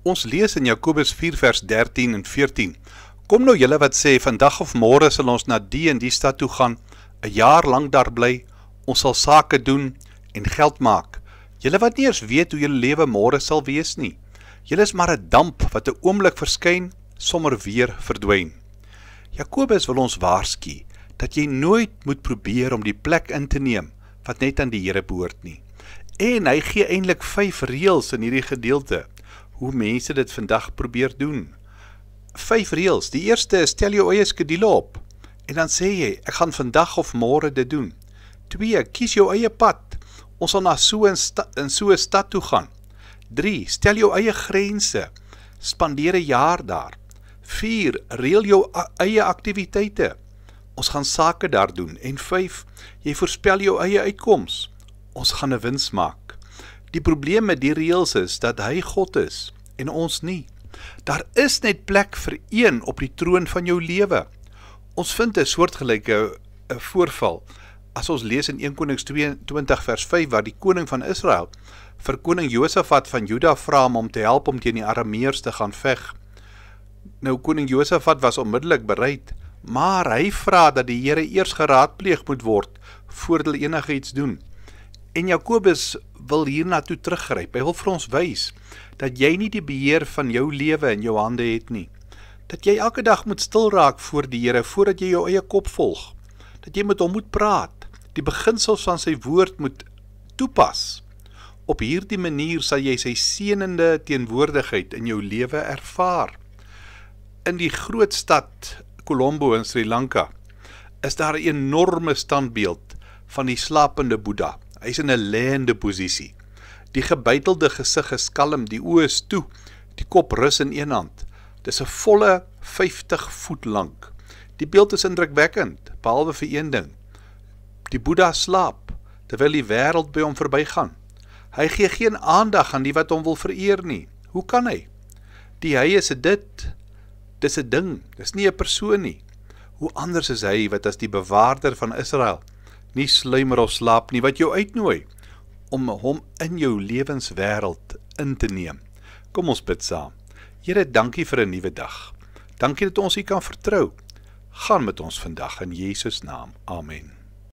Ons lees in Jakobus 4 vers 13 en 14. Kom nou julle wat sê, vandag of môre sal ons na die en die stad toe gaan, 'n jaar lang daar bly, ons sal sake doen en geld maak. Julle wat nie eers weet hoe julle lewe môre sal wees nie. Julle is maar 'n damp wat 'n oomblik verskyn, sommer weer verdwyn. Jakobus wil ons waarsku dat jy nooit moet probeer om die plek in te neem wat net aan die Here behoort nie. En hy gee eintlik 5 reëls in hierdie gedeelte, hoe mense dit vandag probeer doen. 5 reëls. Die eerste is, stel jou eie skedule op, en dan sê jy, ek gaan vandag of môre dit doen. 2, kies jou eie pad, ons sal na so 'n stad toe gaan. 3, stel jou eie grense, spandeer 'n jaar daar. 4, reël jou eie aktiwiteite, ons gaan sake daar doen. En 5, jy voorspel jou eie uitkoms, ons gaan 'n wins maak. Die probleem met die reëls is dat hy God is en ons nie. Daar is net plek vir een op die troon van jou lewe. Ons vind 'n soortgelyke voorval as ons lees in 1 Konings 22 vers 5 waar die koning van Israel vir koning Josafat van Juda vra om te help om teen die Arameërs te gaan veg. Nou koning Josafat was onmiddellik bereid, maar hy vra dat die Here eers geraadpleeg moet word voordat hulle enigiets doen. En Jakobus wil hierna toe teruggryp. Hy wil vir ons wys dat jy nie die beheer van jou lewe in jou hande het nie. Dat jy elke dag moet stil raak voor die Here voordat jy jou eie kop volg. Dat jy met hom moet praat, die beginsels van sy woord moet toepas. Op hierdie manier sal jy sy seënende teenwoordigheid in jou lewe ervaar. In die groot stad Colombo in Sri Lanka is daar 'n enorme standbeeld van die slapende Boeddha. Hy is in 'n lêende posisie. Die gebuitelde gesig is kalm, die oë is toe, die kop rus in een hand. Dit is 'n volle 50 voet lank. Die beeld is indrukwekkend, behalwe vir een ding. Die Boeddha slaap, terwyl die wêreld by hom verbygaan. Hy gee geen aandag aan die wat hom wil vereer nie. Hoe kan hy? Die hy is dis 'n ding, dis nie 'n persoon nie. Hoe anders is hy wat as die bewaarder van Israel nie sluimer of slaap nie, wat jou uitnooi om hom in jou lewenswêreld in te neem. Kom ons bid saam. Here, dankie vir 'n nuwe dag. Dankie dat ons U kan vertrou. Gaan met ons vandag in Jesus naam. Amen.